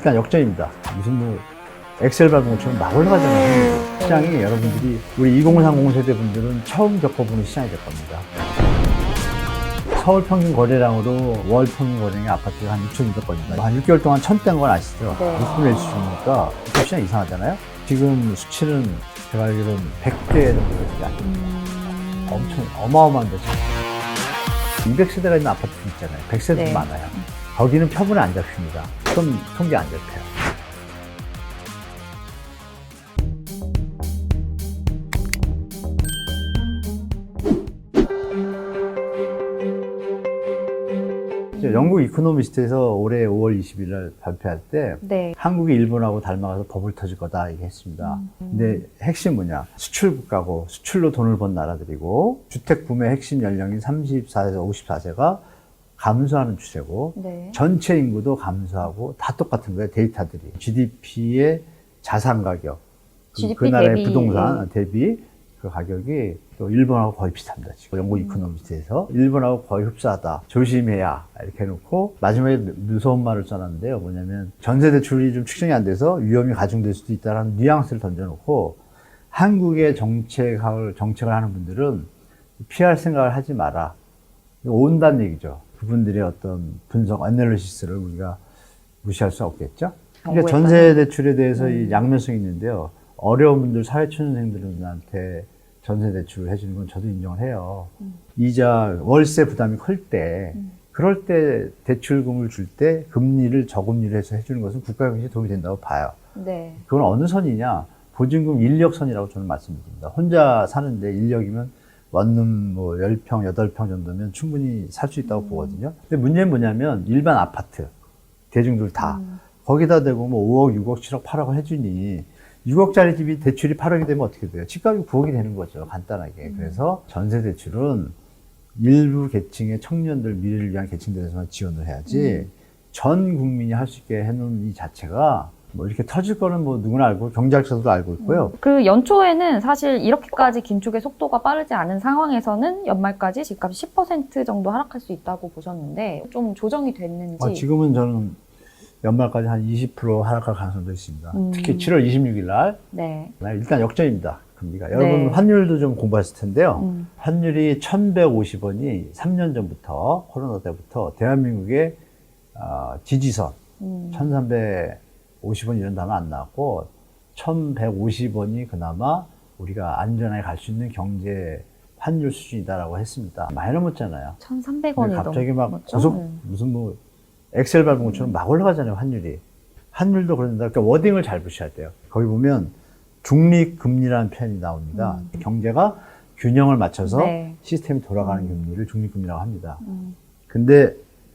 일단 역전입니다. 무슨 뭐 엑셀 밟은 것처럼 막 올라가잖아요. 시장이 여러분들이 우리 2030 세대분들은 처음 겪어보는 시장이 될 겁니다. 서울 평균 거래량으로 월 평균 거래량의 아파트가 한 6,200건입니다. 한 6개월 동안 1,000대인 건 아시죠? 네. 6분의 1 수준이니까 시장 이상하잖아요. 지금 수치는 제가 알기로는 100대 정도 되지 않습니다. 엄청 어마어마한 데죠. 200세대가 있는 아파트 있잖아요. 100세대도 네. 많아요. 거기는 표본에 안 잡힙니다. 통계 안 잡혀요. 영국 이코노미스트에서 올해 5월 20일 날 발표할 때 네. 한국이 일본하고 닮아가서 버블 터질 거다 얘기했습니다. 근데 핵심 뭐냐? 수출 국가고 수출로 돈을 번 나라들이고 주택 구매 핵심 연령인 34세에서 54세가 감소하는 추세고 네. 전체 인구도 감소하고 다 똑같은 거예요. 데이터들이. GDP의 자산 가격, 그 GDP 나라의 대비. 부동산 대비 그 가격이 또 일본하고 거의 비슷합니다. 지금 영국 이코노미스트에서 일본하고 거의 흡사하다. 조심해야 이렇게 해놓고 마지막에 무서운 말을 써놨는데요. 뭐냐면 전세 대출이 좀 측정이 안 돼서 위험이 가중될 수도 있다는 뉘앙스를 던져놓고 한국의 정책을 하는 분들은 피할 생각을 하지 마라. 온다는 얘기죠. 그분들의 어떤 분석, 애널리시스를 우리가 무시할 수 없겠죠. 그러니까 전세 대출에 대해서 이 양면성이 있는데요. 어려운 분들, 사회초년생들한테 전세 대출을 해주는 건 저도 인정을 해요. 이자, 월세 부담이 클 때, 그럴 때 대출금을 줄 때 금리를 저금리를 해서 해주는 것은 국가 경제에 도움이 된다고 봐요. 네. 그건 어느 선이냐? 보증금 인력선이라고 저는 말씀드립니다. 혼자 사는데 인력이면 원룸 뭐 10평, 8평 정도면 충분히 살 수 있다고 보거든요. 근데 문제는 뭐냐면 일반 아파트, 대중들 다 거기다 대고 뭐 5억, 6억, 7억, 8억 해주니 6억짜리 집이 대출이 8억이 되면 어떻게 돼요? 집값이 9억이 되는 거죠. 간단하게. 그래서 전세 대출은 일부 계층의 청년들, 미래를 위한 계층들에서만 지원을 해야지 전 국민이 할 수 있게 해놓은 이 자체가 뭐 이렇게 터질 거는 뭐 누구나 알고 경제학자도 알고 있고요. 그 연초에는 사실 이렇게까지 긴축의 속도가 빠르지 않은 상황에서는 연말까지 집값이 10% 정도 하락할 수 있다고 보셨는데 좀 조정이 됐는지. 지금은 저는 연말까지 한 20% 하락할 가능성도 있습니다. 특히 7월 26일 날 네. 일단 역전입니다. 금리가. 네. 여러분 환율도 좀 공부하실 텐데요. 환율이 1,150원이 3년 전부터 코로나 때부터 대한민국의 지지선 1,350원 이런 단어 안 나왔고 1,150원이 그나마 우리가 안전하게 갈 수 있는 경제 환율 수준이다라고 했습니다. 많이 넘었잖아요. 1,300원이 갑자기 막 넘었죠? 고속 무슨 뭐 엑셀 밟은 것처럼 막 올라가잖아요, 환율이. 환율도 그런다. 그러니까 워딩을 잘 보셔야 돼요. 거기 보면 중립금리라는 표현이 나옵니다. 경제가 균형을 맞춰서 네. 시스템이 돌아가는 금리를 중립금리라고 합니다. 근데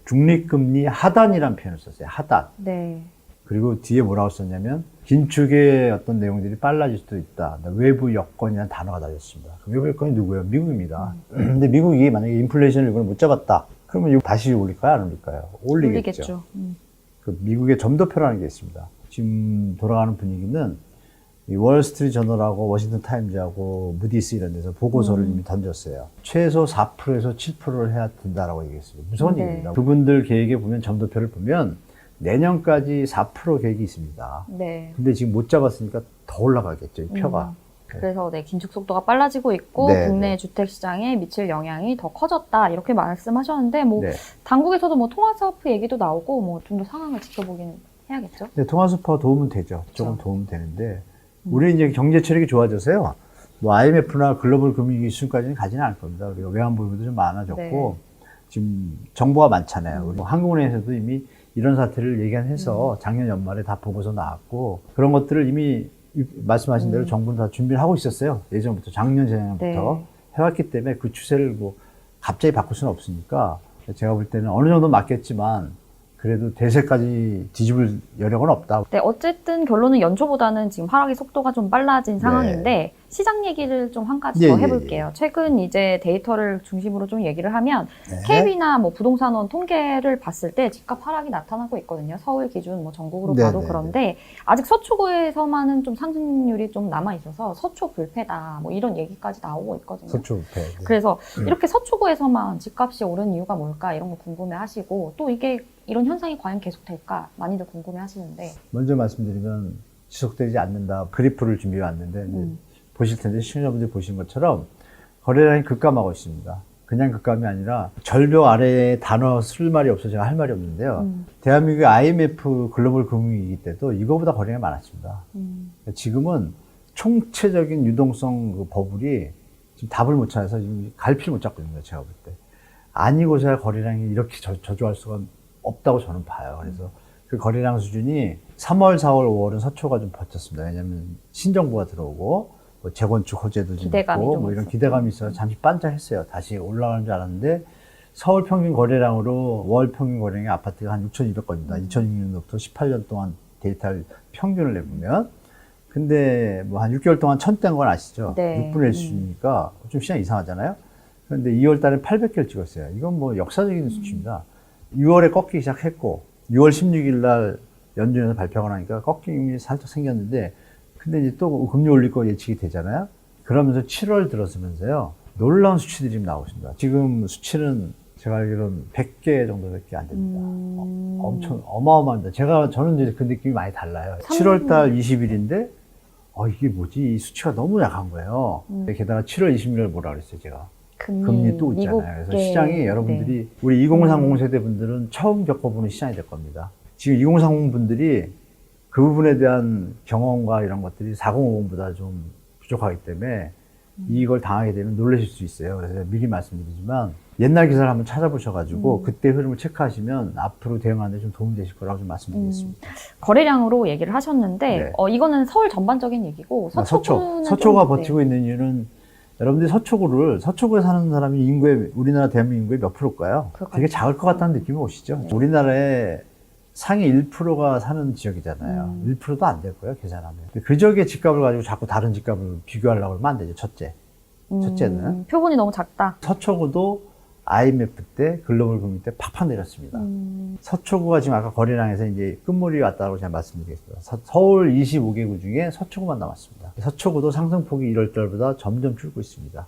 중립금리 하단이라는 표현을 썼어요. 하단. 네. 그리고 뒤에 뭐라고 썼냐면 긴축의 어떤 내용들이 빨라질 수도 있다. 외부 여건이라는 단어가 달렸습니다. 그 외부 여건이 누구예요? 미국입니다. 근데 미국이 만약에 인플레이션을 이번에 못 잡았다. 그러면 이거 다시 올릴까요? 안 올릴까요? 올리겠죠. 그 미국의 점도표라는 게 있습니다. 지금 돌아가는 분위기는 이 월스트리트 저널하고 워싱턴 타임즈하고 무디스 이런 데서 보고서를 이미 던졌어요. 최소 4%에서 7%를 해야 된다라고 얘기했습니다. 무서운 네. 얘기입니다. 그분들 계획에 보면 점도표를 보면 내년까지 4% 계획이 있습니다. 네. 근데 지금 못 잡았으니까 더 올라가겠죠, 이 표가. 그래서 네, 긴축 속도가 빨라지고 있고 네, 국내 네. 주택 시장에 미칠 영향이 더 커졌다 이렇게 말씀하셨는데 뭐 네. 당국에서도 뭐 통화 스와프 얘기도 나오고 뭐 좀 더 상황을 지켜보긴 해야겠죠. 네, 통화수퍼 도움은 되죠. 조금 도움은 되는데 우리 이제 경제 체력이 좋아져서요. 뭐 IMF나 글로벌 금융위기 수준까지는 가지는 않을 겁니다. 우리가 외환 보유고도 좀 많아졌고 지금 정보가 많잖아요. 우리 한국은행에서도 이미 이런 사태를 예견해서 작년 연말에 다 보고서 나왔고 그런 것들을 이미 말씀하신 대로 정부는 다 준비를 하고 있었어요. 예전부터 작년 재작년부터 해왔기 때문에 그 추세를 뭐 갑자기 바꿀 수는 없으니까 제가 볼 때는 어느 정도 맞겠지만 그래도 대세까지 뒤집을 여력은 없다. 네, 어쨌든 결론은 연초보다는 지금 하락의 속도가 좀 빨라진 상황인데 시장 얘기를 좀 한 가지 예, 더 예, 해볼게요. 최근 이제 데이터를 중심으로 좀 얘기를 하면 네. KB나 뭐 부동산원 통계를 봤을 때 집값 하락이 나타나고 있거든요. 서울 기준 뭐 전국으로 네, 봐도 네, 그런데 아직 서초구에서만은 좀 상승률이 좀 남아 있어서 서초 불패다 뭐 이런 얘기까지 나오고 있거든요. 서초부터. 네. 그래서 이렇게 서초구에서만 집값이 오른 이유가 뭘까 이런 거 궁금해하시고 또 이게 이런 현상이 과연 계속될까 많이들 궁금해하시는데 먼저 말씀드리면 지속되지 않는다. 그래프를 준비해 왔는데 이제 보실 텐데 시청자분들이 보신 것처럼 거래량이 급감하고 있습니다. 그냥 급감이 아니라 절벽 아래에 단어 쓸 말이 없어서 제가 할 말이 없는데요. 대한민국의 IMF 글로벌 금융위기 때도 이거보다 거래량이 많았습니다. 지금은 총체적인 유동성 그 버블이 지금 답을 못 찾아서 지금 갈피를 못 잡고 있는 거예요. 제가 볼 때. 아니고서야 거래량이 이렇게 저조할 수가 없다고 저는 봐요. 그래서 그 거래량 수준이 3월, 4월, 5월은 서초가 좀 버텼습니다. 왜냐하면 신정부가 들어오고 뭐 재건축 호재도 좀 기대감이 있고 좀 뭐 이런 있었고. 기대감이 있어서 잠시 반짝했어요. 다시 올라가는 줄 알았는데 서울 평균 거래량으로 월 평균 거래량이 아파트가 한 6,200건입니다. 2006년부터 18년 동안 데이터를 평균을 내보면 근데 뭐 한 6개월 동안 1,000대인 건 아시죠? 네. 6분의 1 수준이니까 좀 시장 이상하잖아요. 그런데 2월 달에 800개를 찍었어요. 이건 뭐 역사적인 수치입니다. 6월에 꺾이기 시작했고 6월 16일 날 연준에서 발표가 나니까 꺾임이 살짝 생겼는데 근데 이제 또 금리 올릴 거 예측이 되잖아요. 그러면서 7월 들어서면서요. 놀라운 수치들이 지금 나오고 있습니다. 지금 수치는 제가 알기로는 100개 정도밖에 안 됩니다. 엄청 어마어마합니다. 저는 이제 그 느낌이 많이 달라요. 7월 달 20일인데 이게 뭐지? 이 수치가 너무 약한 거예요. 게다가 7월 20일에 뭐라 그랬어요, 제가. 금리 또 있잖아요. 그래서 시장이 여러분들이 우리 2030 세대 분들은 처음 겪어보는 시장이 될 겁니다. 지금 2030 분들이 그 부분에 대한 경험과 이런 것들이 4050보다 좀 부족하기 때문에 이걸 당하게 되면 놀라실 수 있어요. 그래서 미리 말씀드리지만 옛날 기사를 한번 찾아보셔가지고 그때 흐름을 체크하시면 앞으로 대응하는 데 좀 도움이 되실 거라고 좀 말씀드리겠습니다. 거래량으로 얘기를 하셨는데 네. 이거는 서울 전반적인 얘기고 서초가 버티고 있는 이유는 여러분들이 서초구에 사는 사람이 우리나라 대한민국 인구의 몇 프로일까요? 되게 작을 것 같다는 느낌이 오시죠? 네. 우리나라의 상위 1%가 사는 지역이잖아요. 1%도 안 될 거예요, 계산하면. 그 지역의 집값을 가지고 자꾸 다른 집값을 비교하려고 하면 안 되죠, 첫째는. 표본이 너무 작다. 서초구도 IMF 때, 글로벌 금융 때 팍팍 내렸습니다. 서초구가 지금 아까 거래량에서 이제 끝물이 왔다고 제가 말씀드리겠습니다. 서울 25개구 중에 서초구만 남았습니다. 서초구도 상승폭이 1월 달보다 점점 줄고 있습니다.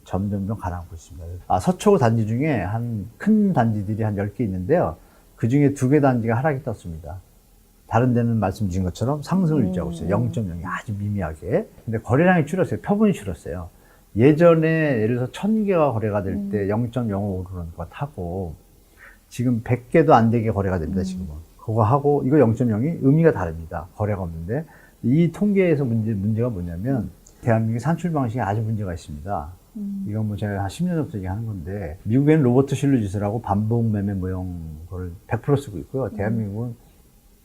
점점 가라앉고 있습니다. 서초구 단지 중에 한 큰 단지들이 한 10개 있는데요. 그 중에 2개 단지가 하락이 떴습니다. 다른 데는 말씀드린 것처럼 상승을 유지하고 있어요. 0.0이 아주 미미하게. 근데 거래량이 줄었어요. 표본이 줄었어요. 예전에 예를 들어서 1000개가 거래가 될 때 0.05오르는 것 하고 지금 100개도 안 되게 거래가 됩니다. 지금은. 그거 하고 이거 0.0이 의미가 다릅니다. 거래가 없는데 이 통계에서 문제가 뭐냐면 대한민국의 산출 방식에 아주 문제가 있습니다. 이건 뭐 제가 한 10년 전부터 얘기하는 건데 미국에는 로버트 실루짓이라고 반복 매매 모형 걸 100% 쓰고 있고요. 대한민국은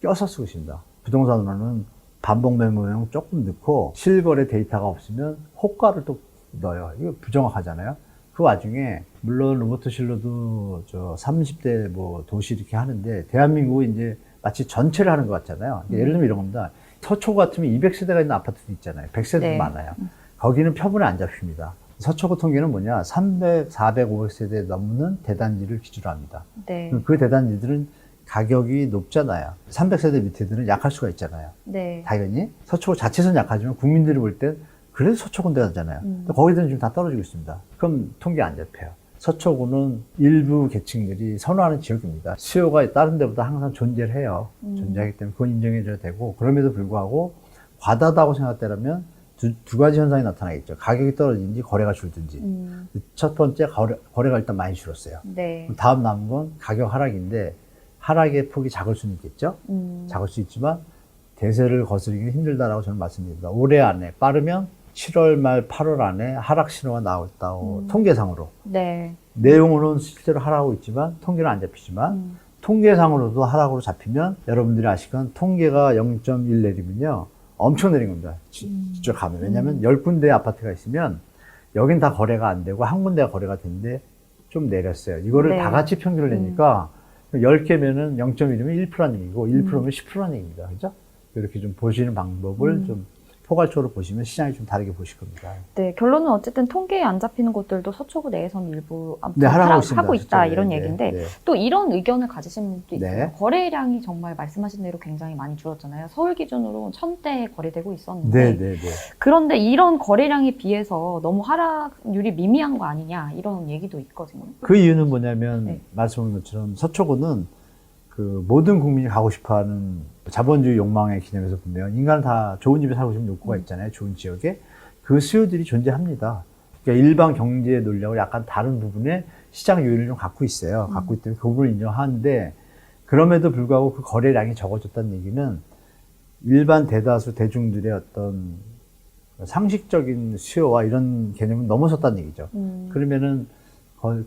껴서 쓰고 있습니다. 부동산으로는 반복 매매 모형 조금 넣고 실거래 데이터가 없으면 호가를 또 넣어요. 이거 부정확하잖아요. 그 와중에 물론 로버트 실러도 30대 뭐 도시 이렇게 하는데 대한민국은 이제 마치 전체를 하는 것 같잖아요. 예를 들면 이런 겁니다. 서초 같으면 200세대가 있는 아파트도 있잖아요. 100세대도 네. 많아요. 거기는 표본에 안 잡힙니다. 서초구 통계는 뭐냐? 300, 400, 500세대 넘는 대단지를 기준으로 합니다. 네. 그 대단지들은 가격이 높잖아요. 300세대 밑에들은 약할 수가 있잖아요. 네. 당연히 서초구 자체는 약하지만 국민들이 볼 땐 그래도 서초구인데 하잖아요. 거기들은 지금 다 떨어지고 있습니다. 그럼 통계 안 잡혀요. 서초구는 일부 계층들이 선호하는 지역입니다. 수요가 다른 데보다 항상 존재를 해요. 존재하기 때문에 그건 인정해줘야 되고 그럼에도 불구하고 과다하다고 생각되려면 두 가지 현상이 나타나겠죠. 가격이 떨어지든지 거래가 줄든지. 첫 번째 거래가 일단 많이 줄었어요. 네. 다음 남은 건 가격 하락인데 하락의 폭이 작을 수는 있겠죠. 작을 수 있지만 대세를 거스르기는 힘들다라고 저는 말씀드립니다. 올해 안에 빠르면 7월 말 8월 안에 하락 신호가 나왔다고 통계상으로. 네. 내용으로는 실제로 하락하고 있지만 통계는 안 잡히지만 통계상으로도 하락으로 잡히면 여러분들이 아시건 통계가 0.1 내리면요. 엄청 내린 겁니다. 직접 가면. 왜냐하면 10군데 아파트가 있으면 여긴 다 거래가 안 되고 한 군데가 거래가 되는데 좀 내렸어요. 이거를 네. 다 같이 평균을 내니까 10개면은 0.1이면 1%라는 얘기고 1%면 10%라는 얘기입니다. 그죠? 이렇게 좀 보시는 방법을 좀 포괄적으로 보시면 시장이 좀 다르게 보실 겁니다. 네, 결론은 어쨌든 통계에 안 잡히는 곳들도 서초구 내에서는 일부 아무튼 네, 하라고 있습니다. 하고 있다 저쪽에. 이런 네, 얘기인데 네. 또 이런 의견을 가지신 분도 있어요. 네. 거래량이 정말 말씀하신 대로 굉장히 많이 줄었잖아요. 서울 기준으로 1,000대 거래되고 있었는데 네, 네, 네. 그런데 이런 거래량에 비해서 너무 하락률이 미미한 거 아니냐 이런 얘기도 있거든요. 그 이유는 뭐냐면 네. 말씀하신 것처럼 서초구는 그 모든 국민이 가고 싶어하는 자본주의 욕망의 기념에서 보면 인간은 다 좋은 집에 살고 싶은 욕구가 있잖아요. 좋은 지역에. 그 수요들이 존재합니다. 그러니까 일반 경제 논리하고 약간 다른 부분에 시장 요인을 좀 갖고 있어요. 갖고 있기 때문에 그 부분을 인정하는데 그럼에도 불구하고 그 거래량이 적어졌다는 얘기는 일반 대다수 대중들의 어떤 상식적인 수요와 이런 개념은 넘어섰다는 얘기죠. 그러면은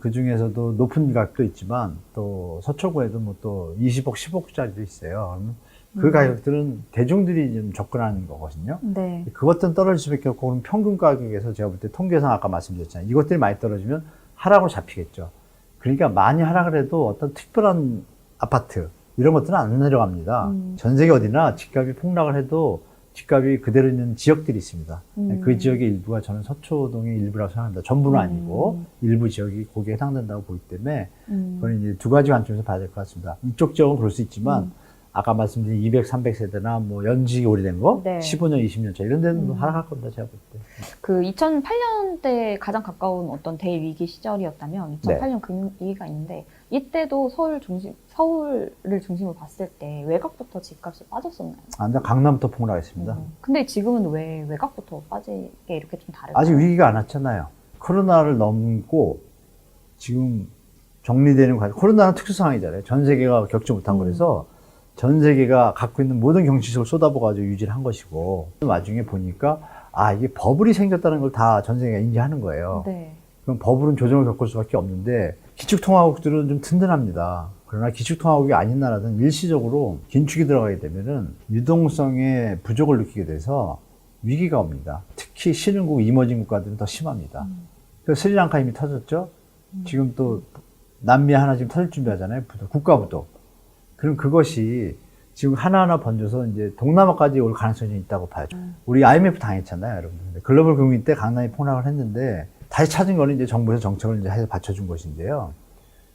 그 중에서도 높은 가격도 있지만 또 서초구에도 뭐 또 20억, 10억짜리도 있어요. 그러면 그 가격들은 대중들이 좀 접근하는 거거든요. 네. 그것들은 떨어질 수밖에 없고 그럼 평균 가격에서 제가 볼 때 통계상 아까 말씀드렸잖아요. 이것들이 많이 떨어지면 하락으로 잡히겠죠. 그러니까 많이 하락을 해도 어떤 특별한 아파트 이런 것들은 안 내려갑니다. 전 세계 어디나 집값이 폭락을 해도 집값이 그대로 있는 지역들이 있습니다. 그 지역의 일부가 저는 서초동의 일부라고 생각합니다. 전부는 아니고 일부 지역이 거기에 해당된다고 보기 때문에 그건 이제 두 가지 관점에서 봐야 될 것 같습니다. 이쪽 지역은 그럴 수 있지만 아까 말씀드린 200, 300세대나 뭐 연식이 오래된 거, 네. 15년, 20년 차 이런 데는 하락할 겁니다. 제가 볼 때. 그 2008년대 가장 가까운 어떤 대위기 시절이었다면 2008년 금융위기가 있는데 이때도 서울을 중심으로 봤을 때 외곽부터 집값이 빠졌었나요? 아, 근데 강남부터 폭락했습니다. 근데 지금은 왜 외곽부터 빠지게 이렇게 좀 다를까요? 아직 위기가 안 왔잖아요. 코로나를 넘고 지금 정리되는 과정. 코로나는 특수 상황이잖아요. 전 세계가 겪지 못한 거라서 전 세계가 갖고 있는 모든 경제식을 쏟아부어가지고 유지를 한 것이고 그 와중에 보니까 아 이게 버블이 생겼다는 걸 다 전 세계가 인지하는 거예요. 네. 그럼 버블은 조정을 겪을 수밖에 없는데 기축통화국들은 좀 든든합니다. 그러나 기축통화국이 아닌 나라는 일시적으로 긴축이 들어가게 되면은 유동성의 부족을 느끼게 돼서 위기가 옵니다. 특히 신흥국, 이머징 국가들은 더 심합니다. 그래서 스리랑카 이미 터졌죠. 지금 또 남미 하나 지금 터질 준비하잖아요. 국가부도. 그럼 그것이 지금 하나하나 번져서 이제 동남아까지 올 가능성이 있다고 봐요. 우리 IMF 당했잖아요, 여러분. 글로벌 금융위 때 강남이 폭락을 했는데 다시 찾은 거는 이제 정부에서 정책을 이제 해서 받쳐준 것인데요.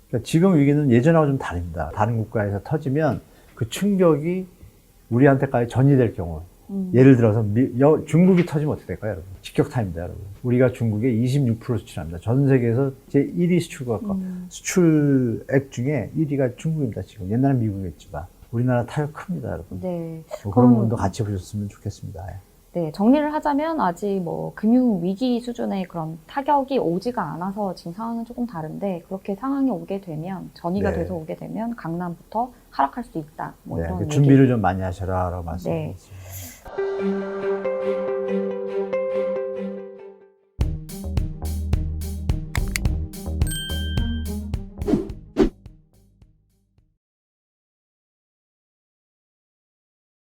그러니까 지금 위기는 예전하고 좀 다릅니다. 다른 국가에서 터지면 그 충격이 우리한테까지 전이될 경우, 예를 들어서 중국이 터지면 어떻게 될까요, 여러분? 직격탄입니다, 여러분. 우리가 중국에 26% 수출합니다. 전 세계에서 제 1위 수출국가, 수출액 중에 1위가 중국입니다, 지금. 옛날엔 미국이었지만. 우리나라 타격 큽니다, 여러분. 네. 뭐 그런 부분도 같이 보셨으면 좋겠습니다. 네, 정리를 하자면 아직 뭐 금융 위기 수준의 그런 타격이 오지가 않아서 지금 상황은 조금 다른데 그렇게 상황이 오게 되면 전이가 네. 돼서 오게 되면 강남부터 하락할 수 있다. 뭐 네, 이런 그 얘기. 준비를 좀 많이 하셔라라고 말씀드리겠습니다. 네.